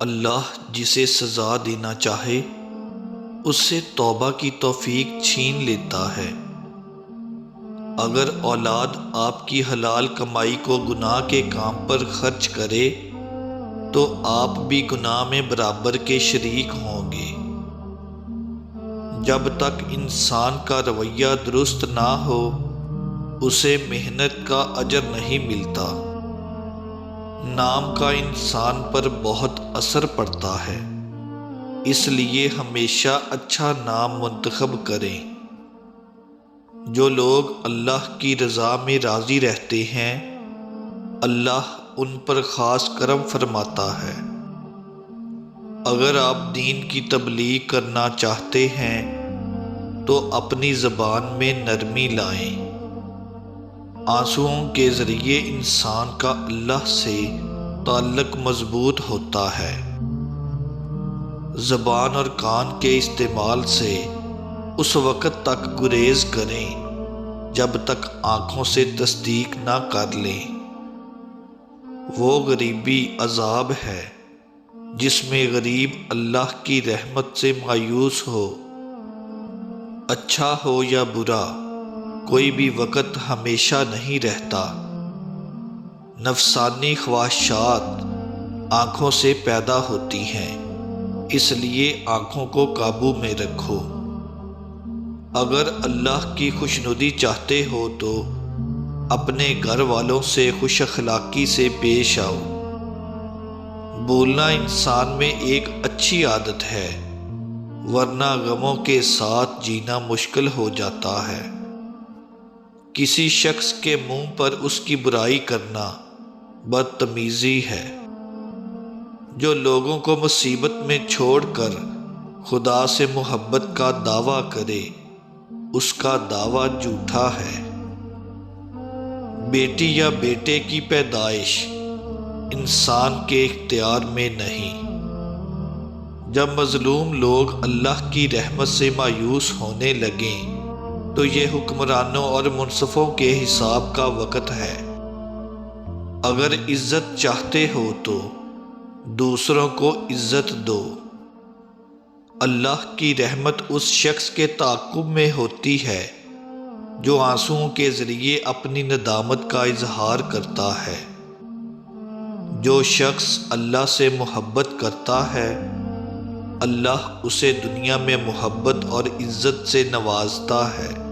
اللہ جسے سزا دینا چاہے اس سے توبہ کی توفیق چھین لیتا ہے۔ اگر اولاد آپ کی حلال کمائی کو گناہ کے کام پر خرچ کرے تو آپ بھی گناہ میں برابر کے شریک ہوں گے۔ جب تک انسان کا رویہ درست نہ ہو اسے محنت کا اجر نہیں ملتا۔ نام کا انسان پر بہت اثر پڑتا ہے، اس لیے ہمیشہ اچھا نام منتخب کریں۔ جو لوگ اللہ کی رضا میں راضی رہتے ہیں اللہ ان پر خاص کرم فرماتا ہے۔ اگر آپ دین کی تبلیغ کرنا چاہتے ہیں تو اپنی زبان میں نرمی لائیں۔ آنسوؤں کے ذریعے انسان کا اللہ سے تعلق مضبوط ہوتا ہے۔ زبان اور کان کے استعمال سے اس وقت تک گریز کریں جب تک آنکھوں سے تصدیق نہ کر لیں۔ وہ غریبی عذاب ہے جس میں غریب اللہ کی رحمت سے مایوس ہو۔ اچھا ہو یا برا کوئی بھی وقت ہمیشہ نہیں رہتا۔ نفسانی خواہشات آنکھوں سے پیدا ہوتی ہیں، اس لیے آنکھوں کو قابو میں رکھو۔ اگر اللہ کی خوشنودی چاہتے ہو تو اپنے گھر والوں سے خوش اخلاقی سے پیش آؤ۔ بولنا انسان میں ایک اچھی عادت ہے، ورنہ غموں کے ساتھ جینا مشکل ہو جاتا ہے۔ کسی شخص کے منہ پر اس کی برائی کرنا بدتمیزی ہے۔ جو لوگوں کو مصیبت میں چھوڑ کر خدا سے محبت کا دعویٰ کرے اس کا دعویٰ جھوٹا ہے۔ بیٹی یا بیٹے کی پیدائش انسان کے اختیار میں نہیں۔ جب مظلوم لوگ اللہ کی رحمت سے مایوس ہونے لگیں تو یہ حکمرانوں اور منصفوں کے حساب کا وقت ہے۔ اگر عزت چاہتے ہو تو دوسروں کو عزت دو۔ اللہ کی رحمت اس شخص کے تعاقب میں ہوتی ہے جو آنسوؤں کے ذریعے اپنی ندامت کا اظہار کرتا ہے۔ جو شخص اللہ سے محبت کرتا ہے اللہ اسے دنیا میں محبت اور عزت سے نوازتا ہے۔